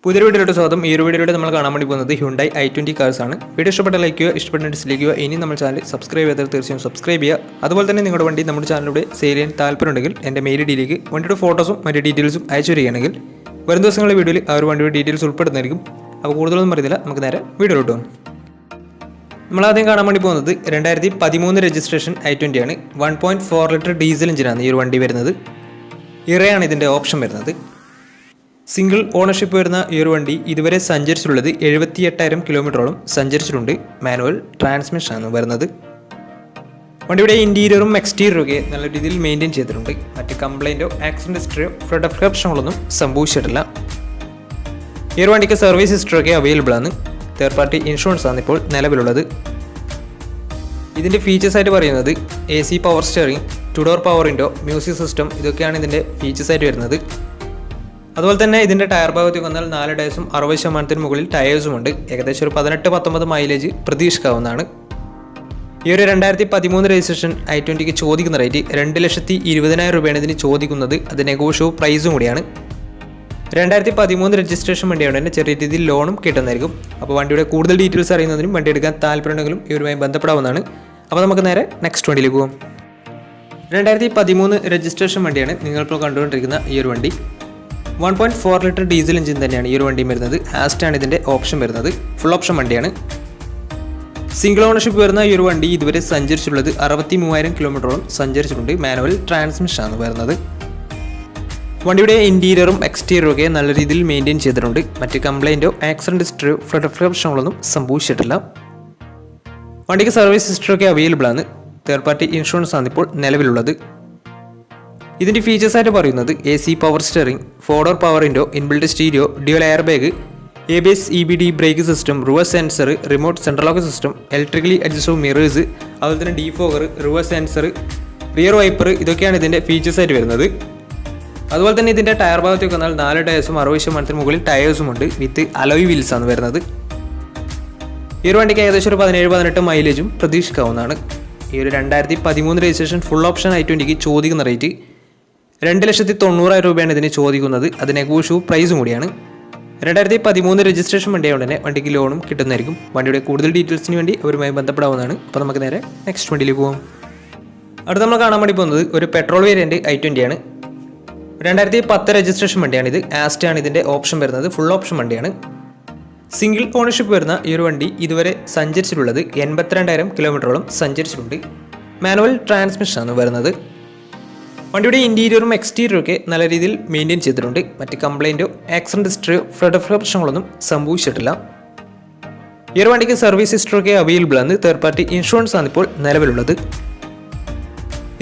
പുതിയ വീഡിയോയുടെ സ്വാഗതം. ഈ ഒരു വീഡിയോയുടെ നമ്മൾ കാണാൻ വേണ്ടി പോകുന്നത് ഹ്യുണ്ടായി i20 കാർസ് ആണ്. വീഡിയോ ഇഷ്ടപ്പെട്ട ലൈക്ക് ചെയ്യുക, ഇഷ്ടപ്പെട്ട ഡിസ്ലൈക്ക് ചെയ്യുക. ഇനി നമ്മൾ ചാനൽ സബ്സ്ക്രൈബ് ചെയ്താൽ തീർച്ചയായും സബ്സ്ക്രൈബ് ചെയ്യുക. അതുപോലെ തന്നെ നിങ്ങളുടെ വണ്ടി നമ്മുടെ ചാനലിലൂടെ സെയിൽ ചെയ്യാൻ താല്പര്യമുണ്ടെങ്കിൽ എൻ്റെ മെയിൽ ഐഡിയിലേക്ക് വണ്ടിയുടെ ഫോട്ടോസും മറ്റ് ഡീറ്റെയിൽസും അയച്ചു വരികയാണെങ്കിൽ വരും ദിവസങ്ങളിലെ വീഡിയോയിൽ ആ ഒരു വണ്ടിയുടെ ഡീറ്റെയിൽസ് ഉൾപ്പെടുന്നതായിരിക്കും. അപ്പോൾ കൂടുതലൊന്നും പറയുന്നില്ല, നമുക്ക് നേരെ വീഡിയോയിലോട്ട് പോകും. നമ്മളാദ്യം കാണാൻ വേണ്ടി പോകുന്നത് 2013 രജിസ്ട്രേഷൻ i20 ആണ്. 1.4 ലിറ്റർ ഡീസൽ എഞ്ചിനാണ് ഈ ഒരു വണ്ടി വരുന്നത്. ഇറയാണ് ഇതിൻ്റെ ഓപ്ഷൻ വരുന്നത്. സിംഗിൾ ഓണർഷിപ്പ് വരുന്ന ഈ ഒരു വണ്ടി ഇതുവരെ സഞ്ചരിച്ചിട്ടുള്ളത് 78,000 കിലോമീറ്ററോളം സഞ്ചരിച്ചിട്ടുണ്ട്. മാനുവൽ ട്രാൻസ്മിഷനാണ് വരുന്നത്. വണ്ടിയുടെ ഇൻറ്റീരിയറും എക്സ്റ്റീരിയറും ഒക്കെ നല്ല രീതിയിൽ മെയിൻറ്റെയിൻ ചെയ്തിട്ടുണ്ട്. മറ്റ് കംപ്ലൈൻറ്റോ ആക്സിഡൻറ്റ് ഹിസ്റ്ററിയോ ഫ്ലഡ് പ്രശ്നങ്ങളൊന്നും സംഭവിച്ചിട്ടില്ല. ഈ ഒരു വണ്ടിക്ക് സർവീസ് ഹിസ്റ്ററി ഒക്കെ അവൈലബിൾ ആണ്. തേർഡ് പാർട്ടി ഇൻഷുറൻസ് ആണ് ഇപ്പോൾ നിലവിലുള്ളത്. ഇതിൻ്റെ ഫീച്ചേഴ്സായിട്ട് പറയുന്നത് AC power steering, 2 door power window, music system, ഇതൊക്കെയാണ് ഇതിൻ്റെ ഫീച്ചേഴ്സായിട്ട് വരുന്നത്. അതുപോലെ തന്നെ ഇതിൻ്റെ ടയർ ഭാഗത്തേക്ക് വന്നാൽ 4 ടയേഴ്സും 60% മുകളിൽ ടയേഴ്സുമുണ്ട്. ഏകദേശം ഒരു 18-19 മൈലേജ് പ്രതീക്ഷിക്കാവുന്നതാണ്. ഈ ഒരു 2013 രജിസ്ട്രേഷൻ i20ക്ക് ചോദിക്കുന്ന റേറ്റ് 2,20,000 രൂപയാണ് ഇതിന് ചോദിക്കുന്നത്. അത് നെഗോഷ്യബിൾ പ്രൈസും കൂടിയാണ്. 2013 രജിസ്ട്രേഷൻ വണ്ടിയാണ് തന്നെ ചെറിയ രീതിയിൽ ലോണും കിട്ടുന്നതായിരിക്കും. അപ്പോൾ വണ്ടിയുടെ കൂടുതൽ ഡീറ്റെയിൽസ് അറിയുന്നതിനും വണ്ടി എടുക്കാൻ താല്പര്യമുണ്ടെങ്കിലും ഇവരുമായി ബന്ധപ്പെടാവുന്നതാണ്. അപ്പോൾ നമുക്ക് നേരെ നെക്സ്റ്റ് വണ്ടിയിലേക്ക് പോകാം. 2013 രജിസ്ട്രേഷൻ വണ്ടിയാണ് നിങ്ങളിപ്പോൾ കണ്ടുകൊണ്ടിരിക്കുന്ന ഈ ഒരു വണ്ടി. 1.4 ലിറ്റർ ഡീസൽ എഞ്ചിൻ തന്നെയാണ് ഈ ഒരു വണ്ടിയും വരുന്നത്. ആസ്റ്റാണ് ഇതിൻ്റെ ഓപ്ഷൻ വരുന്നത്. ഫുൾ ഓപ്ഷൻ വണ്ടിയാണ്. സിംഗിൾ ഓണർഷിപ്പ് വരുന്ന ഈ ഒരു വണ്ടി ഇതുവരെ സഞ്ചരിച്ചിട്ടുള്ളത് 63,000 കിലോമീറ്ററോളം സഞ്ചരിച്ചിട്ടുണ്ട്. മാനുവൽ ട്രാൻസ്മിഷനാണ് വരുന്നത്. വണ്ടിയുടെ ഇൻറ്റീരിയറും എക്സ്റ്റീരിയറും ഒക്കെ നല്ല രീതിയിൽ മെയിൻറ്റെയിൻ ചെയ്തിട്ടുണ്ട്. മറ്റ് കംപ്ലൈൻറ്റോ ആക്സിഡൻറ്റ് ഹിസ്റ്ററിയോ ഫ്ലഡ് പ്രശ്നങ്ങളൊന്നും സംഭവിച്ചിട്ടില്ല. വണ്ടിക്ക് സർവീസ് ഹിസ്റ്ററി ഒക്കെ അവൈലബിൾ ആണ്. തേർഡ് പാർട്ടി ഇൻഷുറൻസ് ആണ് ഇപ്പോൾ നിലവിലുള്ളത്. ഇതിൻ്റെ ഫീച്ചേഴ്സായിട്ട് പറയുന്നത് AC power steering, 4 door power window, inbuilt stereo, dual air bag, ABS EBD brake system, reverse sensor, remote central lock system, electrically adjustable mirrors, അതുപോലെ തന്നെ defogger, reverse sensor, rear wiper, ഇതൊക്കെയാണ് ഇതിൻ്റെ ഫീച്ചേഴ്സായിട്ട് വരുന്നത്. അതുപോലെ തന്നെ ഇതിൻ്റെ ടയർ ഭാഗത്തേക്ക് വന്നാൽ 4 ടയേഴ്സും 60% മുകളിൽ ടയേഴ്സുമുണ്ട്. വിത്ത് അലോയ് വീൽസ് ആണ് വരുന്നത്. ഈ ഒരു വണ്ടിക്ക് ഏകദേശം ഒരു 17-18 മൈലേജും പ്രതീക്ഷിക്കാവുന്നതാണ്. ഈ ഒരു 2013 രജിസ്ട്രേഷൻ ഫുൾ ഓപ്ഷൻ i20ക്ക് ചോദിക്കുന്ന റേറ്റ് 2,90,000 രൂപയാണ് ഇതിന് ചോദിക്കുന്നത്. അത് നെഗോഷ്യബിൾ പ്രൈസും കൂടിയാണ്. 2013 രജിസ്ട്രേഷൻ വണ്ടിയായതുകൊണ്ട് തന്നെ വണ്ടിക്ക് ലോണും കിട്ടുന്നതായിരിക്കും. വണ്ടിയുടെ കൂടുതൽ ഡീറ്റെയിൽസിന് വേണ്ടി അവരുമായി ബന്ധപ്പെടാവുന്നതാണ്. അപ്പോൾ നമുക്ക് നേരെ നെക്സ്റ്റ് വണ്ടിയിലേക്ക് പോകാം. അടുത്ത് നമ്മൾ കാണാൻ വേണ്ടി പോകുന്നത് ഒരു പെട്രോൾ വേരിയൻറ്റ് i20 ആണ്. 2010 രജിസ്ട്രേഷൻ വണ്ടിയാണിത്. ആസ്റ്റാണ് ഇതിൻ്റെ ഓപ്ഷൻ വരുന്നത്. ഫുൾ ഓപ്ഷൻ വണ്ടിയാണ്. സിംഗിൾ ഓണർഷിപ്പ് വരുന്ന ഈ ഒരു വണ്ടി ഇതുവരെ സഞ്ചരിച്ചിട്ടുള്ളത് 82,000 കിലോമീറ്ററോളം സഞ്ചരിച്ചിട്ടുണ്ട്. മാനുവൽ ട്രാൻസ്മിഷനാണ് വരുന്നത്. വണ്ടിയുടെ ഇൻറ്റീരിയറും എക്സ്റ്റീരിയറും ഒക്കെ നല്ല രീതിയിൽ മെയിൻറ്റെയിൻ ചെയ്തിട്ടുണ്ട്. മറ്റ് കംപ്ലൈൻറ്റോ ആക്സിഡൻറ്റ് ഹിസ്റ്ററിയോ ഫ്ലഡ് പ്രശ്നങ്ങളൊന്നും സംഭവിച്ചിട്ടില്ല. ഈ ഒരു വണ്ടിക്ക് സർവീസ് ഹിസ്റ്ററി ഒക്കെ അവൈലബിൾ ആണ്. തേർഡ് പാർട്ടി ഇൻഷുറൻസ് ആണ് ഇപ്പോൾ നിലവിലുള്ളത്.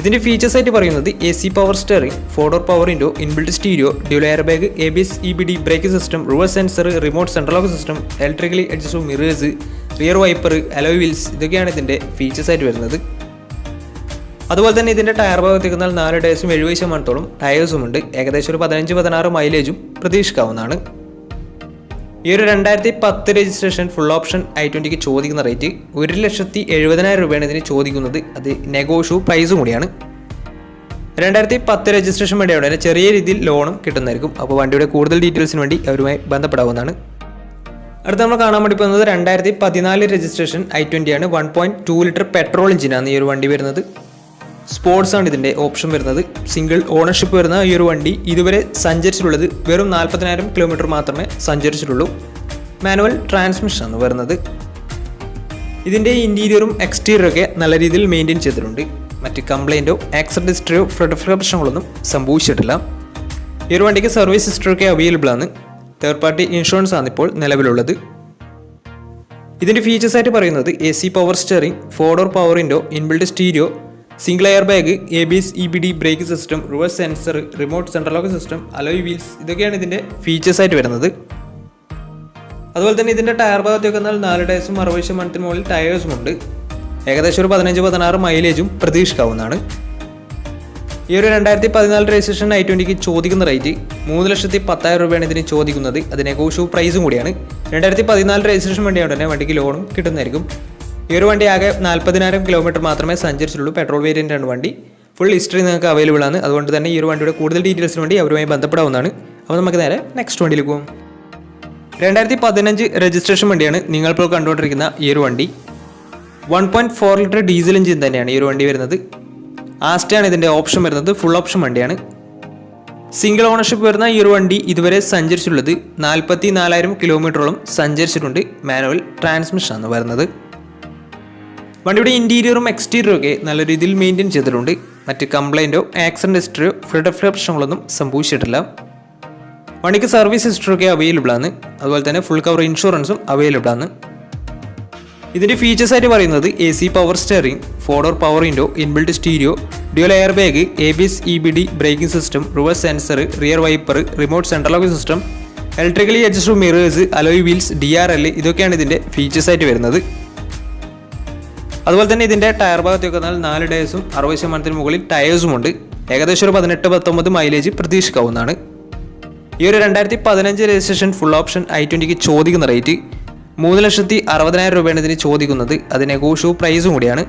ഇതിൻ്റെ ഫീച്ചേഴ്സായിട്ട് പറയുന്നത് AC power steering, 4 door power window, inbuilt stereo, dual air bag, ABS EBD brake system, reverse sensor, remote central lock system, electrically adjustable mirrors, rear wiper, alloy wheels, ഇതൊക്കെയാണ് ഇതിൻ്റെ ഫീച്ചേഴ്സായിട്ട് വരുന്നത്. അതുപോലെ തന്നെ ഇതിൻ്റെ ടയർ ഭാഗത്തേക്ക് വന്നാൽ 4 ടയേഴ്സും 70% ടയേഴ്സുമുണ്ട്. ഏകദേശം ഒരു 15-16 മൈലേജും പ്രതീക്ഷിക്കാവുന്നതാണ്. ഈ ഒരു 2010 രജിസ്ട്രേഷൻ ഫുൾ ഓപ്ഷൻ i20ക്ക് ചോദിക്കുന്ന റേറ്റ് 1,70,000 രൂപയാണ് ഇതിന് ചോദിക്കുന്നത്. അത് നെഗോഷ്യബിൾ പ്രൈസും കൂടിയാണ്. 2010 രജിസ്ട്രേഷൻ വണ്ടിയോടെ തന്നെ ചെറിയ രീതിയിൽ ലോണും കിട്ടുന്നതായിരിക്കും. അപ്പോൾ വണ്ടിയുടെ കൂടുതൽ ഡീറ്റെയിൽസിന് വേണ്ടി അവരുമായി ബന്ധപ്പെടാവുന്നതാണ്. അടുത്ത നമ്മൾ കാണാൻ വേണ്ടി പോകുന്നത് 2014 രജിസ്ട്രേഷൻ i20 ആണ്. 1.2 ലിറ്റർ പെട്രോൾ എഞ്ചിനാണ് ഈ ഒരു വണ്ടി വരുന്നത്. സ്പോർട്സ് ആണ് ഇതിൻ്റെ ഓപ്ഷൻ വരുന്നത്. സിംഗിൾ ഓണർഷിപ്പ് വരുന്ന ഈ ഒരു വണ്ടി ഇതുവരെ സഞ്ചരിച്ചിട്ടുള്ളത് വെറും 40,000 കിലോമീറ്റർ മാത്രമേ സഞ്ചരിച്ചിട്ടുള്ളൂ. മാനുവൽ ട്രാൻസ്മിഷനാണ് വരുന്നത്. ഇതിൻ്റെ ഇൻറ്റീരിയറും എക്സ്റ്റീരിയറും ഒക്കെ നല്ല രീതിയിൽ മെയിൻറ്റെയിൻ ചെയ്തിട്ടുണ്ട്. മറ്റ് കംപ്ലൈൻറ്റോ ആക്സിഡൻറ്റ് ഹിസ്റ്ററിയോ ഫ്ലഡ് പ്രശ്നങ്ങളൊന്നും സംഭവിച്ചിട്ടില്ല. ഈ ഒരു വണ്ടിക്ക് സർവീസ് ഹിസ്റ്ററി ഒക്കെ അവൈലബിൾ ആണ്. തേർഡ് പാർട്ടി ഇൻഷുറൻസ് ആണ് ഇപ്പോൾ നിലവിലുള്ളത്. ഇതിൻ്റെ ഫീച്ചേഴ്സായിട്ട് പറയുന്നത് AC power steering, 4 door power window, inbuilt stereo, single air bag, ABS EBD brake system, reverse sensor, remote central lock system, alloy wheels, ഇതൊക്കെയാണ് ഇതിൻ്റെ ഫീച്ചേഴ്സായിട്ട് വരുന്നത്. അതുപോലെ തന്നെ ഇതിൻ്റെ ടയർ ഭാഗത്തേക്ക് വന്നാൽ 4 ടയേഴ്സും 60% മുകളിൽ ടയേഴ്സുമുണ്ട്. ഏകദേശം ഒരു 15-16 മൈലേജും പ്രതീക്ഷിക്കാവുന്നതാണ്. ഈ ഒരു 2014 രജിസ്ട്രേഷൻ i20ക്ക് ചോദിക്കുന്ന റേറ്റ് 3,10,000 രൂപയാണ് ഇതിന് ചോദിക്കുന്നത്. അത് നെഗോഷ്യബിൾ പ്രൈസും കൂടിയാണ്. 2014 രജിസ്ട്രേഷൻ വണ്ടിയായതുകൊണ്ട് തന്നെ വണ്ടിക്ക് ലോണും കിട്ടുന്നതായിരിക്കും. ഈ ഒരു വണ്ടി ആകെ 40,000 കിലോമീറ്റർ മാത്രമേ സഞ്ചരിച്ചിട്ടുള്ളൂ. പെട്രോൾ വേരിയൻ്റ് ആണ് വണ്ടി. ഫുൾ ഹിസ്റ്ററി നിങ്ങൾക്ക് അവൈലബിൾ ആണ്. അതുകൊണ്ട് തന്നെ ഈ ഒരു വണ്ടിയുടെ കൂടുതൽ ഡീറ്റെയിൽസിന് വേണ്ടി അവരുമായി ബന്ധപ്പെടാവുന്നതാണ്. അപ്പോൾ നമുക്ക് നേരെ നെക്സ്റ്റ് വണ്ടിയിലേക്ക് പോകും. 2015 രജിസ്ട്രേഷൻ വണ്ടിയാണ് നിങ്ങളിപ്പോൾ കണ്ടുകൊണ്ടിരിക്കുന്ന ഈ ഒരു വണ്ടി. 1.4 ലിറ്റർ ഡീസൽ എഞ്ചിൻ തന്നെയാണ് ഈ ഒരു വണ്ടി വരുന്നത്. ആസ്റ്റയാണ് ഇതിൻ്റെ ഓപ്ഷൻ വരുന്നത്. ഫുൾ ഓപ്ഷൻ വണ്ടിയാണ്. സിംഗിൾ ഓണർഷിപ്പ് വരുന്ന ഈ ഒരു വണ്ടി ഇതുവരെ സഞ്ചരിച്ചിട്ടുള്ളത് 44,000 കിലോമീറ്ററോളം സഞ്ചരിച്ചിട്ടുണ്ട്. മാനുവൽ ട്രാൻസ്മിഷനാണ് വരുന്നത്. വണ്ടിയുടെ ഇൻറ്റീരിയറും എക്സ്റ്റീരിയറും ഒക്കെ നല്ല രീതിയിൽ മെയിൻറ്റെയിൻ ചെയ്തിട്ടുണ്ട്. മറ്റ് കംപ്ലൈൻറ്റോ ആക്സിഡൻറ്റ് ഹിസ്റ്ററിയോ ഫ്ലഡ് പ്രശ്നങ്ങളൊന്നും സംഭവിച്ചിട്ടില്ല. വണ്ടിക്ക് സർവീസ് ഹിസ്റ്ററൊക്കെ അവൈലബിൾ ആണ്. അതുപോലെ തന്നെ ഫുൾ കവർ ഇൻഷുറൻസും അവൈലബിൾ ആണ്. ഇതിൻ്റെ ഫീച്ചേഴ്സ് ആയിട്ട് പറയുന്നത് AC power steering, 4-door power window, inbuilt stereo, dual air bag, ABS EBD braking system, reverse sensor, rear wiper, remote central locking system, electrically adjustable mirrors, alloy wheels, DRL ഇതൊക്കെയാണ് ഇതിൻ്റെ features ആയിട്ട് വരുന്നത്. അതുപോലെ തന്നെ ഇതിൻ്റെ tyre ഭാഗത്തേക്ക് വന്നാൽ 4 ടയേഴ്സും 60% മുകളിൽ ടയേഴ്സുമുണ്ട്. ഏകദേശം ഒരു 18-19 മൈലേജ് പ്രതീക്ഷിക്കാവുന്നതാണ്. ഈ ഒരു 2015 രജിസ്ട്രേഷൻ ഫുൾ ഓപ്ഷൻ i20ക്ക് ചോദിക്കുന്ന റേറ്റ് 3,60,000 രൂപയാണ് ഇതിന് ചോദിക്കുന്നത്. അത് നെഗോഷ്യബിൾ പ്രൈസും കൂടിയാണ്.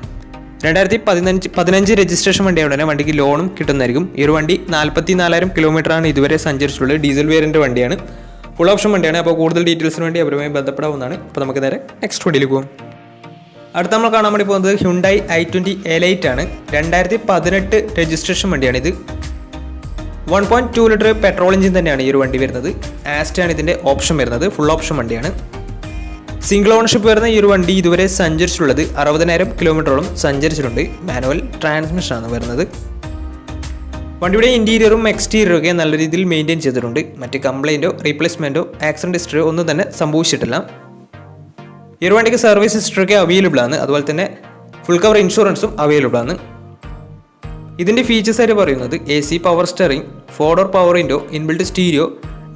2015 രജിസ്ട്രേഷൻ വണ്ടിയായതുകൊണ്ട് തന്നെ വണ്ടിക്ക് ലോണും കിട്ടുന്നതായിരിക്കും. ഈ ഒരു വണ്ടി 44,000 കിലോമീറ്ററാണ് ഇതുവരെ സഞ്ചരിച്ചിട്ടുള്ളത്. ഡീസൽ വേരിയൻ്റ് വണ്ടിയാണ്. ഫുൾ ഓപ്ഷൻ വണ്ടിയാണ്. അപ്പോൾ കൂടുതൽ ഡീറ്റെയിൽസിന് വേണ്ടി അവരുമായി ബന്ധപ്പെടാവുന്നതാണ്. അപ്പോൾ നമുക്ക് നേരെ നെക്സ്റ്റ് വണ്ടിയിൽ പോകും. അടുത്ത നമ്മൾ കാണാൻ വേണ്ടി പോകുന്നത് ഹ്യുണ്ടായി i20 Elite ആണ്. 2018 രജിസ്ട്രേഷൻ വണ്ടിയാണിത്. 1.2 ലിറ്റർ പെട്രോൾ എഞ്ചിൻ തന്നെയാണ് ഈ ഒരു വണ്ടി വരുന്നത്. ആസ്റ്റയാണ് ഇതിൻ്റെ ഓപ്ഷൻ വരുന്നത്. ഫുൾ ഓപ്ഷൻ വണ്ടിയാണ്. സിംഗിൾ ഓണർഷിപ്പ് വരുന്ന ഈ ഒരു വണ്ടി ഇതുവരെ സഞ്ചരിച്ചിട്ടുള്ളത് 60,000 കിലോമീറ്ററോളം സഞ്ചരിച്ചിട്ടുണ്ട്. മാനുവൽ ട്രാൻസ്മിഷനാണ് വരുന്നത്. വണ്ടിയുടെ ഇൻറ്റീരിയറും എക്സ്റ്റീരിയറും ഒക്കെ നല്ല രീതിയിൽ മെയിൻറ്റെയിൻ ചെയ്തിട്ടുണ്ട്. മറ്റ് കംപ്ലൈൻറ്റോ റീപ്ലേസ്മെൻറ്റോ ആക്സിഡൻറ്റ് ഹിസ്റ്ററിയോ ഒന്നും തന്നെ സംഭവിച്ചിട്ടില്ല. ഈ ഒരു വണ്ടിക്ക് സർവീസ് ഹിസ്റ്ററിയൊക്കെ അവൈലബിൾ ആണ്. അതുപോലെ തന്നെ ഫുൾ കവർ ഇൻഷുറൻസും അവൈലബിൾ ആണ്. ഇതിൻ്റെ ഫീച്ചേഴ്സ് ആയിട്ട് പറയുന്നത് AC power steering, 4-door power window, inbuilt stereo,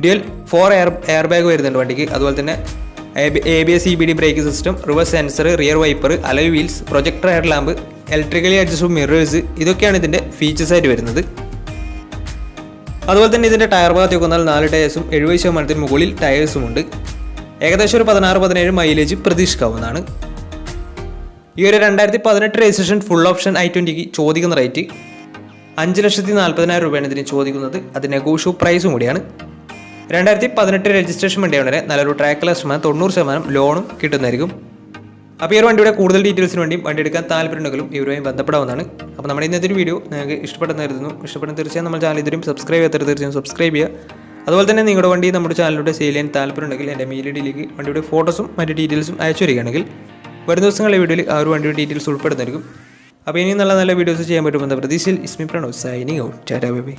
dual 4 air bag വരുന്നുണ്ട് വണ്ടിക്ക്. അതുപോലെ തന്നെ ABS EBD braking system, reverse sensor, rear wiper, alloy wheels, projector head lamp, electrically adjustable mirrors ഇതൊക്കെയാണ് ഇതിൻ്റെ ഫീച്ചേഴ്സ് ആയിട്ട് വരുന്നത്. അതുപോലെ തന്നെ ഇതിൻ്റെ ടയർ ഭാഗത്തേക്ക് വന്നാൽ 4 ടയേഴ്സും 70% മുകളിൽ ടയേഴ്സും ഉണ്ട്. ഏകദേശം ഒരു 16-17 മൈലേജ് പ്രതീക്ഷിക്കാവുന്നതാണ്. ഈ ഒരു 2018 രജിസ്ട്രേഷൻ ഫുൾ ഓപ്ഷൻ i20ക്ക് ചോദിക്കുന്ന റേറ്റ് 5,40,000 രൂപയാണ് ഇതിന് ചോദിക്കുന്നത്. അത് നെഗോഷ്യബിൾ പ്രൈസും കൂടിയാണ്. 2018 രജിസ്ട്രേഷൻ വണ്ടിയാണെങ്കിൽ നല്ലൊരു ട്രാക്ക്ലെസ് 90% ലോണും കിട്ടുന്നതായിരിക്കും. അപ്പോൾ ഈ ഒരു വണ്ടിയുടെ കൂടുതൽ ഡീറ്റെയിൽസിന് വേണ്ടി വണ്ടി എടുക്കാൻ താല്പര്യമുണ്ടെങ്കിലും ഇവരുമായി ബന്ധപ്പെടാവുന്നതാണ്. അപ്പോൾ നമ്മുടെ ഇന്നത്തെ വീഡിയോ നിങ്ങൾക്ക് ഇഷ്ടപ്പെടുന്ന തീർച്ചയായും നമ്മൾ ചാനൽ ഇതുവരെയും സബ്സ്ക്രൈബ് ചെയ്യാത്ത തീർച്ചയായും സബ്സ്ക്രൈബ് ചെയ്യുക. അതുപോലെ തന്നെ നിങ്ങളുടെ വണ്ടി നമ്മുടെ ചാനലിലൂടെ സെയിൽ ചെയ്യാൻ താല്പര്യമുണ്ടെങ്കിൽ എൻ്റെ മെയിൽ ഐഡിയിലേക്ക് വണ്ടിയുടെ ഫോട്ടോസും മറ്റ് ഡീറ്റെയിൽസും അയച്ചു വരികയാണെങ്കിൽ വരും ദിവസങ്ങളിലെ വീഡിയോയിൽ ആ ഒരു വണ്ടിയുടെ ഡീറ്റെയിൽസ് ഉൾപ്പെടുന്നതായിരിക്കും. അപ്പോൾ ഇനിയും നല്ല വീഡിയോസ് ചെയ്യാൻ പറ്റുമെന്ന പ്രതീക്ഷയിൽ it's me Pranav signing out. Tata bye by.